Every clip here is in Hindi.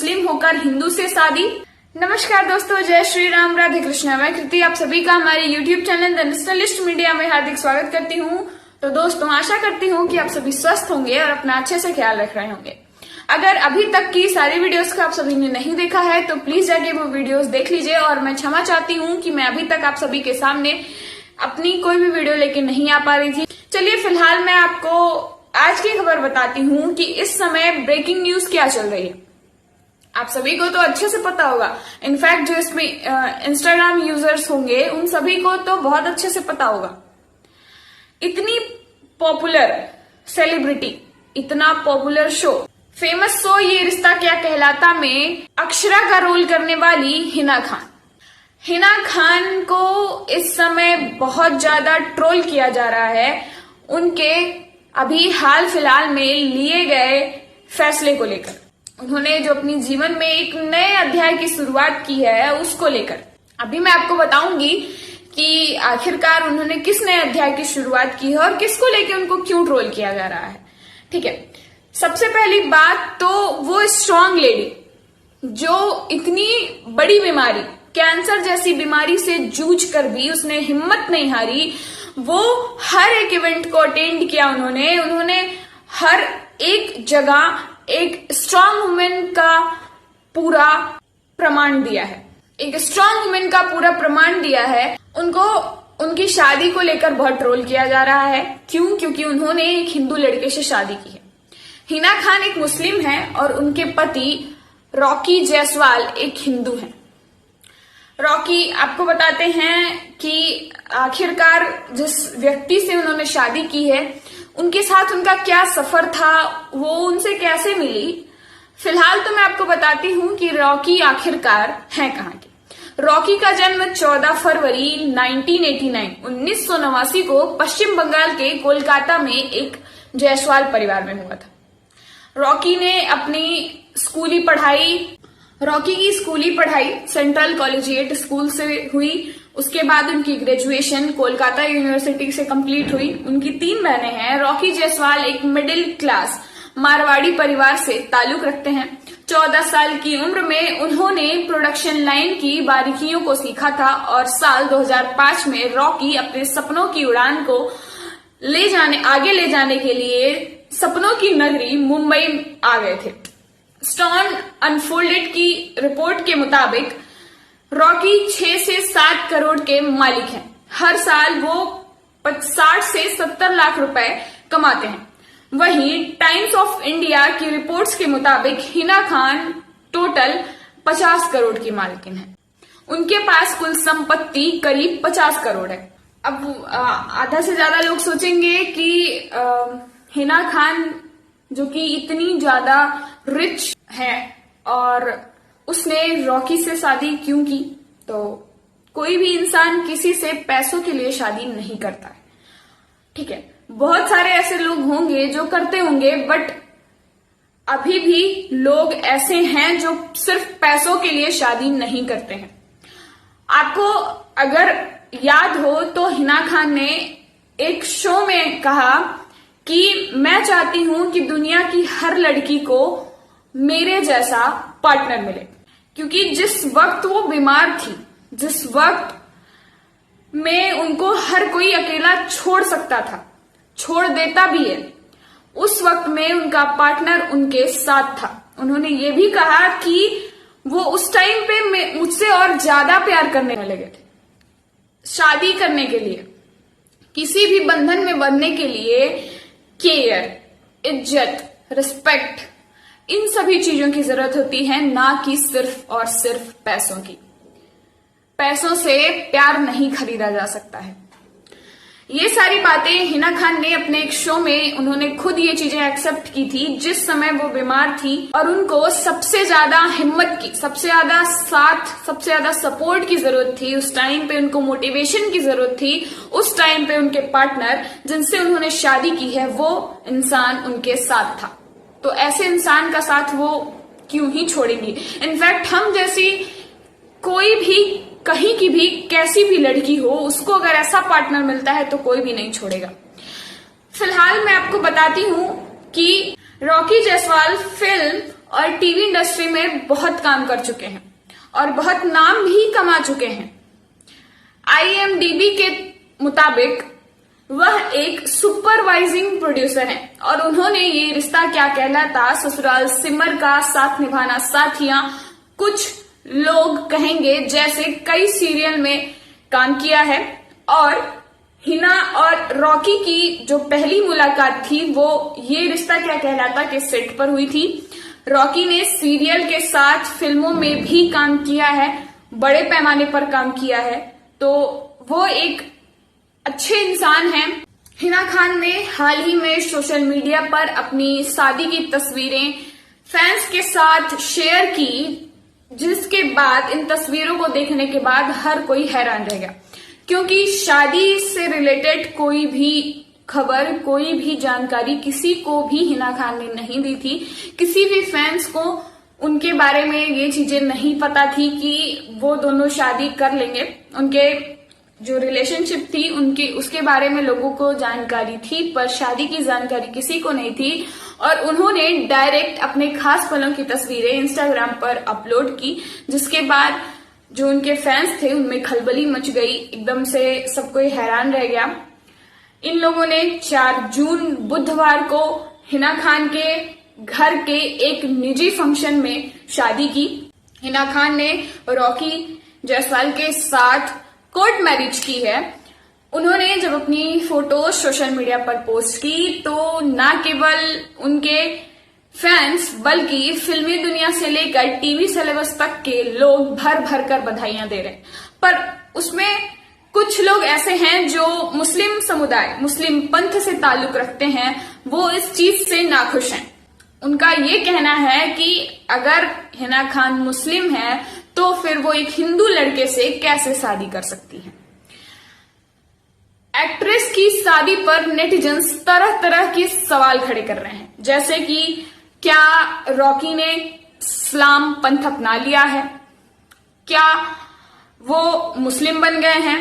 मुस्लिम होकर हिंदू से शादी। नमस्कार दोस्तों, जय श्री राम, राधे कृष्णा। मैं कृति आप सभी का हमारे YouTube channel the nationalist media में हार्दिक स्वागत करती हूँ। तो दोस्तों, आशा करती हूँ कि आप सभी स्वस्थ होंगे और अपना अच्छे से ख्याल रख रहे होंगे। अगर अभी तक की सारी वीडियोस को आप सभी ने नहीं देखा है तो प्लीज जाके वो वीडियोस देख लीजिए। और मैं क्षमा चाहती हूँ कि मैं अभी तक आप सभी के सामने अपनी कोई भी वीडियो लेके नहीं आ पा रही थी। चलिए, फिलहाल मैं आपको आज की खबर बताती हूँ कि इस समय ब्रेकिंग न्यूज क्या चल रही है। आप सभी को तो अच्छे से पता होगा, इनफैक्ट जो इसमें इंस्टाग्राम यूजर्स होंगे उन सभी को तो बहुत अच्छे से पता होगा। इतनी पॉपुलर सेलिब्रिटी, इतना पॉपुलर शो, फेमस शो ये रिश्ता क्या कहलाता में अक्षरा का रोल करने वाली हिना खान। हिना खान को इस समय बहुत ज्यादा ट्रोल किया जा रहा है उनके अभी हाल फिलहाल में लिए गए फैसले को लेकर। उन्होंने जो अपनी जीवन में एक नए अध्याय की शुरुआत की है उसको लेकर अभी मैं आपको बताऊंगी कि आखिरकार उन्होंने किस नए अध्याय की शुरुआत की है और किसको लेकर उनको क्यों ट्रोल किया जा रहा है। ठीक है, सबसे पहली बात तो वो स्ट्रांग लेडी जो इतनी बड़ी बीमारी, कैंसर जैसी बीमारी से जूझ कर भी उसने हिम्मत नहीं हारी। वो हर एक इवेंट को अटेंड किया। उन्होंने हर एक जगह एक स्ट्रांग वुमेन का पूरा प्रमाण दिया है। एक स्ट्रांग वुमेन का पूरा प्रमाण दिया है। उनको उनकी शादी को लेकर बहुत ट्रोल किया जा रहा है। क्यों? क्योंकि उन्होंने एक हिंदू लड़के से शादी की है। हिना खान एक मुस्लिम है और उनके पति रॉकी जायसवाल एक हिंदू हैं। रॉकी आपको बताते हैं कि आखिरकार जिस व्यक्ति से उन्होंने शादी की है उनके साथ उनका क्या सफर था, वो उनसे कैसे मिली। फिलहाल तो मैं आपको बताती हूँ कि रॉकी आखिरकार है कहाँ की। रॉकी का जन्म 14 फरवरी 1989 को पश्चिम बंगाल के कोलकाता में एक जायसवाल परिवार में हुआ था। रॉकी की स्कूली पढ़ाई सेंट्रल कॉलेजिएट स्कूल से हुई। उसके बाद उनकी ग्रेजुएशन कोलकाता यूनिवर्सिटी से कंप्लीट हुई। उनकी 3 बहनें हैं। रॉकी जायसवाल एक मिडिल क्लास मारवाड़ी परिवार से ताल्लुक रखते हैं। 14 साल की उम्र में उन्होंने प्रोडक्शन लाइन की बारीकियों को सीखा था और साल 2005 में रॉकी अपने सपनों की उड़ान को आगे ले जाने के लिए सपनों की नगरी मुंबई आ गए थे। स्टोन अनफोल्डेड की रिपोर्ट के मुताबिक रॉकी 6 से 7 करोड़ के मालिक हैं। हर साल वो 60 से 70 लाख रुपए कमाते हैं। वहीं टाइम्स ऑफ इंडिया की रिपोर्ट्स के मुताबिक हिना खान टोटल 50 करोड़ की मालकिन है। उनके पास कुल संपत्ति करीब 50 करोड़ है। अब आधा से ज्यादा लोग सोचेंगे कि हिना खान जो कि इतनी ज्यादा रिच है और उसने रॉकी से शादी क्यों की। तो कोई भी इंसान किसी से पैसों के लिए शादी नहीं करता है। ठीक है, बहुत सारे ऐसे लोग होंगे जो करते होंगे, बट अभी भी लोग ऐसे हैं जो सिर्फ पैसों के लिए शादी नहीं करते हैं। आपको अगर याद हो तो हिना खान ने एक शो में कहा कि मैं चाहती हूं कि दुनिया की हर लड़की को मेरे जैसा पार्टनर मिले। क्योंकि जिस वक्त वो बीमार थी, जिस वक्त में उनको हर कोई अकेला छोड़ सकता था, छोड़ देता भी है, उस वक्त में उनका पार्टनर उनके साथ था। उन्होंने ये भी कहा कि वो उस टाइम पे मुझसे और ज्यादा प्यार करने लगे थे। शादी करने के लिए, किसी भी बंधन में बंधने के लिए केयर, इज्जत, रिस्पेक्ट, इन सभी चीजों की जरूरत होती है, ना कि सिर्फ और सिर्फ पैसों की। पैसों से प्यार नहीं खरीदा जा सकता है। ये सारी बातें हिना खान ने अपने एक शो में उन्होंने खुद ये चीजें एक्सेप्ट की थी जिस समय वो बीमार थी और उनको सबसे ज्यादा हिम्मत की, सबसे ज्यादा साथ, सबसे ज्यादा सपोर्ट की जरूरत थी। उस टाइम पे उनको मोटिवेशन की जरूरत थी। उस टाइम पे उनके पार्टनर जिनसे उन्होंने शादी की है वो इंसान उनके साथ था। तो ऐसे इंसान का साथ वो क्यों ही छोड़ेंगी। इनफैक्ट हम जैसी कोई भी कहीं की भी कैसी भी लड़की हो, उसको अगर ऐसा पार्टनर मिलता है तो कोई भी नहीं छोड़ेगा। फिलहाल मैं आपको बताती हूँ कि रॉकी जायसवाल फिल्म और टीवी इंडस्ट्री में बहुत काम कर चुके हैं और बहुत नाम भी कमा चुके हैं। IMDb के मुताबिक वह एक सुपरवाइजिंग प्रोड्यूसर हैं और उन्होंने ये रिश्ता क्या कहलाता, ससुराल सिमर का, साथ निभाना साथियां, कुछ लोग कहेंगे जैसे कई सीरियल में काम किया है। और हिना और रॉकी की जो पहली मुलाकात थी वो ये रिश्ता क्या कहलाता के सेट पर हुई थी। रॉकी ने सीरियल के साथ फिल्मों में भी काम किया है, बड़े पैमाने पर काम किया है, तो वो एक अच्छे इंसान हैं। हिना खान ने हाल ही में सोशल मीडिया पर अपनी शादी की तस्वीरें फैंस के साथ शेयर की, जिसके बाद इन तस्वीरों को देखने के बाद हर कोई हैरान रह गया, क्योंकि शादी से रिलेटेड कोई भी खबर, कोई भी जानकारी किसी को भी हिना खान ने नहीं दी थी। किसी भी फैंस को उनके बारे में ये चीजें नहीं पता थी कि वो दोनों शादी कर लेंगे। उनके जो रिलेशनशिप थी उनके उसके बारे में लोगों को जानकारी थी, पर शादी की जानकारी किसी को नहीं थी। और उन्होंने डायरेक्ट अपने खास पलों की तस्वीरें इंस्टाग्राम पर अपलोड की, जिसके बाद जो उनके फैंस थे उनमें खलबली मच गई, एकदम से सब कोई हैरान रह गया। इन लोगों ने 4 जून बुधवार को हिना खान के घर के एक निजी फंक्शन में शादी की। हिना खान ने रॉकी जायसवाल के साथ कोर्ट मैरिज की है। उन्होंने जब अपनी फोटो सोशल मीडिया पर पोस्ट की तो न केवल उनके फैंस बल्कि फिल्मी दुनिया से लेकर टीवी सेलेब्स तक के लोग भर भर कर बधाइयां दे रहे हैं। पर उसमें कुछ लोग ऐसे हैं जो मुस्लिम समुदाय, मुस्लिम पंथ से ताल्लुक रखते हैं, वो इस चीज से नाखुश हैं। उनका ये कहना है कि अगर हिना खान मुस्लिम है तो फिर वो एक हिंदू लड़के से कैसे शादी कर सकती है। एक्ट्रेस की शादी पर नेटिजन्स तरह तरह के सवाल खड़े कर रहे हैं, जैसे कि क्या रॉकी ने इस्लाम पंथ अपना लिया है, क्या वो मुस्लिम बन गए हैं।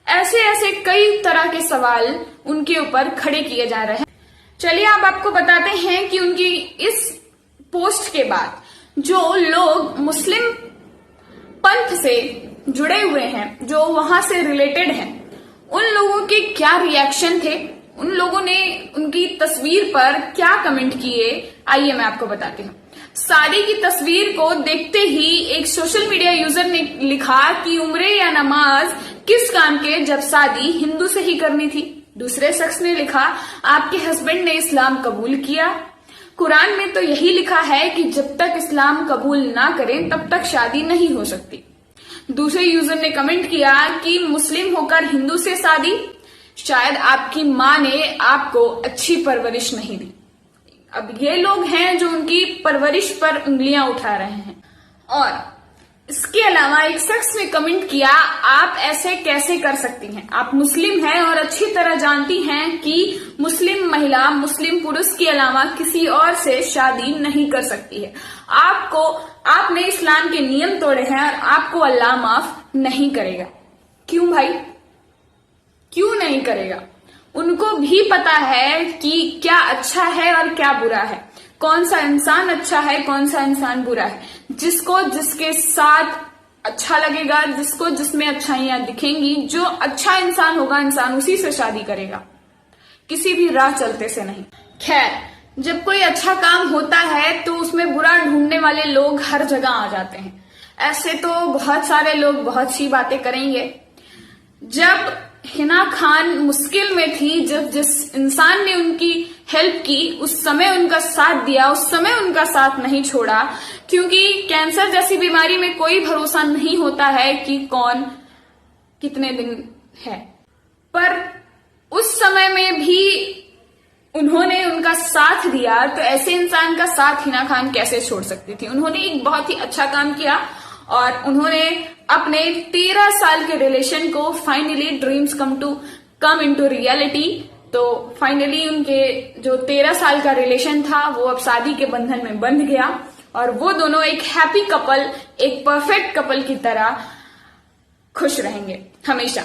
ऐसे ऐसे कई तरह के सवाल उनके ऊपर खड़े किए जा रहे हैं। चलिए अब आपको बताते हैं कि उनकी इस पोस्ट के बाद जो लोग मुस्लिम पंथ से जुड़े हुए हैं, जो वहां से रिलेटेड हैं, उन लोगों के क्या रिएक्शन थे, उन लोगों ने उनकी तस्वीर पर क्या कमेंट किए, आइए मैं आपको बताती हूँ। शादी की तस्वीर को देखते ही एक सोशल मीडिया यूजर ने लिखा कि उम्रे या नमाज किस काम के जब शादी हिंदू से ही करनी थी। दूसरे शख्स ने लिखा आपके हस्बैंड ने इस्लाम कबूल किया, कुरान में तो यही लिखा है कि जब तक इस्लाम कबूल ना करें तब तक शादी नहीं हो सकती। दूसरे यूजर ने कमेंट किया कि मुस्लिम होकर हिंदू से शादी, शायद आपकी माँ ने आपको अच्छी परवरिश नहीं दी। अब ये लोग हैं जो उनकी परवरिश पर उंगलियां उठा रहे हैं। और इसके अलावा एक शख्स ने कमेंट किया आप ऐसे कैसे कर सकती हैं, आप मुस्लिम हैं और अच्छी तरह जानती हैं कि मुस्लिम महिला मुस्लिम पुरुष के अलावा किसी और से शादी नहीं कर सकती है। आपने इस्लाम के नियम तोड़े हैं और आपको अल्लाह माफ नहीं करेगा। क्यों भाई, क्यों नहीं करेगा? उनको भी पता है कि क्या अच्छा है और क्या बुरा है, कौन सा इंसान अच्छा है, कौन सा इंसान बुरा है। जिसको जिसके साथ अच्छा लगेगा, जिसको जिसमें अच्छाइयां दिखेंगी, जो अच्छा इंसान होगा इंसान उसी से शादी करेगा, किसी भी राह चलते से नहीं। खैर, जब कोई अच्छा काम होता है तो उसमें बुरा ढूंढने वाले लोग हर जगह आ जाते हैं। ऐसे तो बहुत सारे लोग बहुत सी बातें करेंगे। जब हिना खान मुश्किल में थी, जब जिस इंसान ने उनकी हेल्प की उस समय उनका साथ दिया, उस समय उनका साथ नहीं छोड़ा, क्योंकि कैंसर जैसी बीमारी में कोई भरोसा नहीं होता है कि कौन कितने दिन है। पर उस समय में भी उन्होंने उनका साथ दिया, तो ऐसे इंसान का साथ हिना खान कैसे छोड़ सकती थी। उन्होंने एक बहुत ही अच्छा काम किया और उन्होंने अपने 13 साल के रिलेशन को finally dreams come into reality. तो फाइनली उनके जो 13 साल का रिलेशन था वो अब शादी के बंधन में बंध गया और वो दोनों एक हैप्पी कपल, एक परफेक्ट कपल की तरह खुश रहेंगे हमेशा।